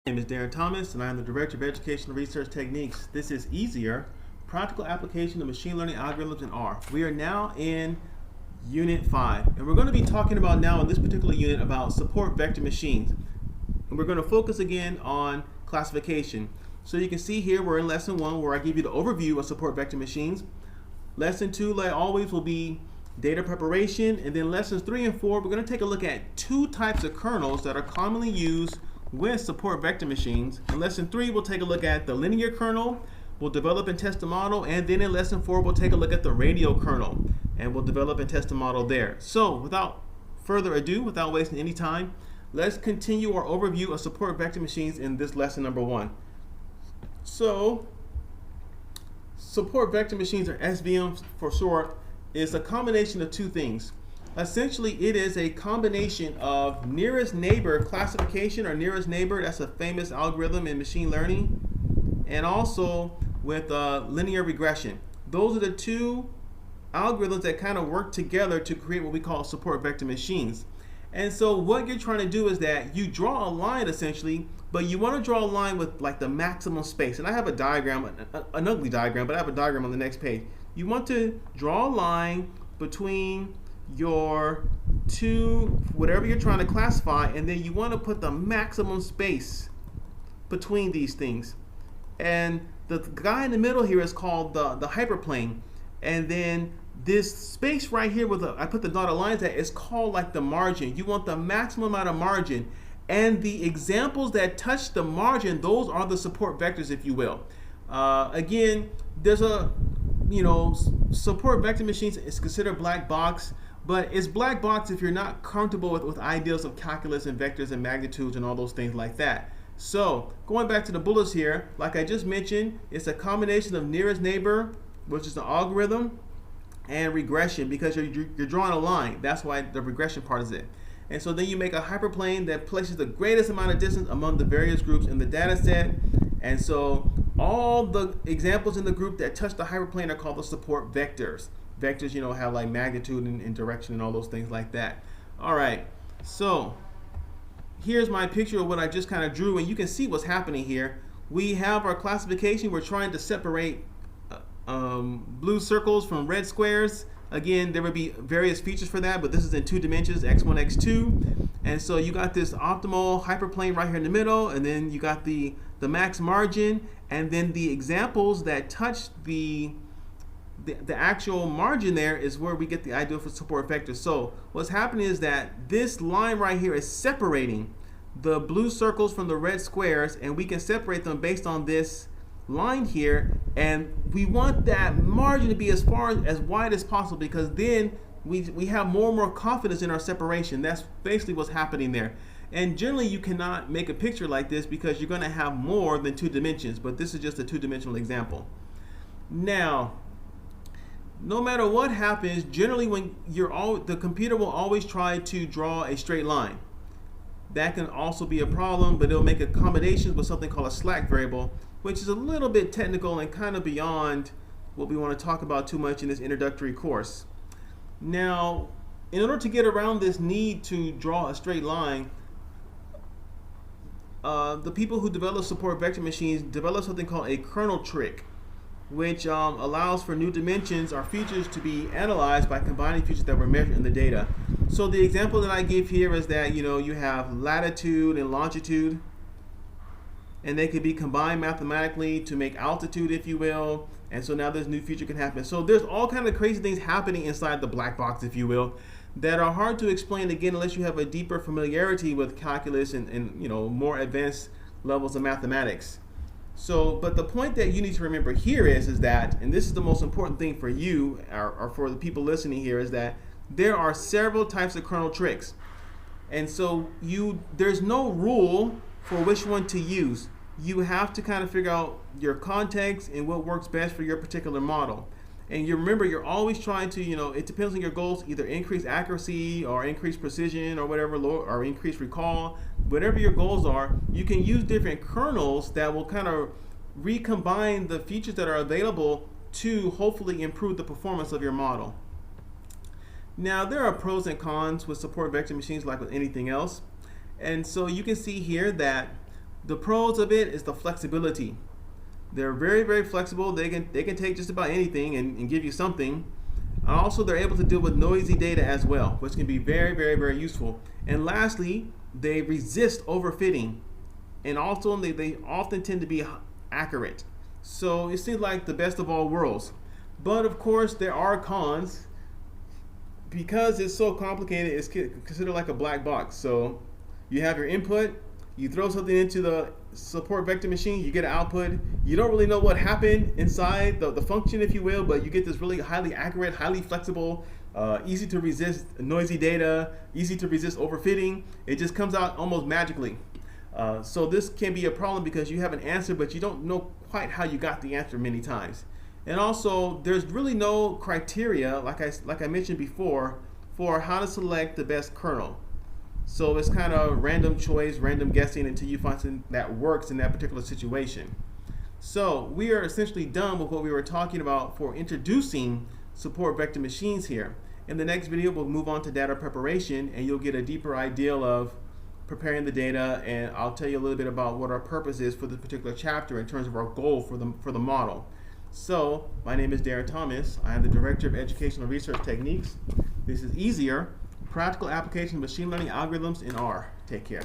My name is Darren Thomas, and I am the Director of Educational Research Techniques. This is Easier, Practical Application of Machine Learning Algorithms in R. We are now in Unit 5, and we're going to be talking about now in this particular unit about support vector machines. And we're going to focus again on classification. So you can see here we're in Lesson 1 where I give you the overview of support vector machines. Lesson 2, like always, will be data preparation, and then Lessons 3 and 4, we're going to take a look at two types of kernels that are commonly used with support vector machines. In Lesson 3, we'll take a look at the linear kernel, we'll develop and test a model, and then in Lesson 4, we'll take a look at the radial kernel, and we'll develop and test a model there. So without further ado, without wasting any time, let's continue our overview of support vector machines in this lesson number 1. So support vector machines, or SVMs for short, is a combination of two things. Essentially, it is a combination of nearest neighbor classification, or nearest neighbor, that's a famous algorithm in machine learning, and also with linear regression. Those are the two algorithms that kind of work together to create what we call support vector machines. And so what you're trying to do is that you draw a line essentially, but you want to draw a line with like the maximum space. And I have a diagram, an ugly diagram, but I have a diagram on the next page. You want to draw a line between your two, whatever you're trying to classify, and then you want to put the maximum space between these things. And the guy in the middle here is called the hyperplane. And then this space right here with I put the dotted lines at is called like the margin. You want the maximum amount of margin. And the examples that touch the margin, those are the support vectors, if you will. Again, there's a, support vector machines is considered black box, but it's black box if you're not comfortable with ideas of calculus and vectors and magnitudes and all those things like that. So going back to the bullets here, like I just mentioned, it's a combination of nearest neighbor, which is the algorithm, and regression, because you're drawing a line. That's why the regression part is it. And so then you make a hyperplane that places the greatest amount of distance among the various groups in the data set. And so all the examples in the group that touch the hyperplane are called the support vectors. Vectors, have like magnitude and direction and all those things like that. All right, so here's my picture of what I just kind of drew, and you can see what's happening here. We have our classification. We're trying to separate blue circles from red squares. Again, there would be various features for that, but this is in 2 dimensions, x1, x2. And so you got this optimal hyperplane right here in the middle, and then you got the max margin, and then the examples that touch the actual margin there is where we get the idea for support vectors. So what's happening is that this line right here is separating the blue circles from the red squares, and we can separate them based on this line here, and we want that margin to be as wide as possible, because then we have more and more confidence in our separation. That's basically what's happening there. And generally you cannot make a picture like this because you're going to have more than 2 dimensions, but this is just a 2-dimensional example. Now, no matter what happens, generally when the computer will always try to draw a straight line. That can also be a problem, but it'll make accommodations with something called a slack variable, which is a little bit technical and kind of beyond what we want to talk about too much in this introductory course. Now, in order to get around this need to draw a straight line, the people who develop support vector machines develop something called a kernel trick, which allows for new dimensions or features to be analyzed by combining features that were measured in the data. So the example that I give here is that you have latitude and longitude, and they could be combined mathematically to make altitude, if you will. And so now this new feature can happen. So there's all kinds of crazy things happening inside the black box, if you will, that are hard to explain, again, unless you have a deeper familiarity with calculus and more advanced levels of mathematics. So, but the point that you need to remember here is that, and this is the most important thing for you or for the people listening here, is that there are several types of kernel tricks. And so there's no rule for which one to use. You have to kind of figure out your context and what works best for your particular model. And you remember, you're always trying to, it depends on your goals, either increase accuracy or increase precision or whatever, or increase recall. Whatever your goals are, you can use different kernels that will kind of recombine the features that are available to hopefully improve the performance of your model. Now, there are pros and cons with support vector machines like with anything else. And so you can see here that The pros of it is the flexibility. They're very, very flexible. They can take just about anything and give you something. Also, they're able to deal with noisy data as well, which can be very, very, very useful. And lastly, they resist overfitting, and also they often tend to be accurate. So it seems like the best of all worlds. But of course, there are cons. Because it's so complicated, it's considered like a black box. So you have your input, you throw something into the support vector machine, you get an output. You don't really know what happened inside the function, if you will, but you get this really highly accurate, highly flexible, easy to resist noisy data, easy to resist overfitting. It just comes out almost magically. So this can be a problem because you have an answer, but you don't know quite how you got the answer many times. And also, there's really no criteria, like I mentioned before, for how to select the best kernel. So it's kind of random choice, random guessing until you find something that works in that particular situation. So we are essentially done with what we were talking about for introducing support vector machines here. In the next video, we'll move on to data preparation, and you'll get a deeper idea of preparing the data, and I'll tell you a little bit about what our purpose is for this particular chapter in terms of our goal for the model. So, my name is Darren Thomas. I am the Director of Educational Research Techniques. This is Easier, Practical Application of Machine Learning Algorithms in R. Take care.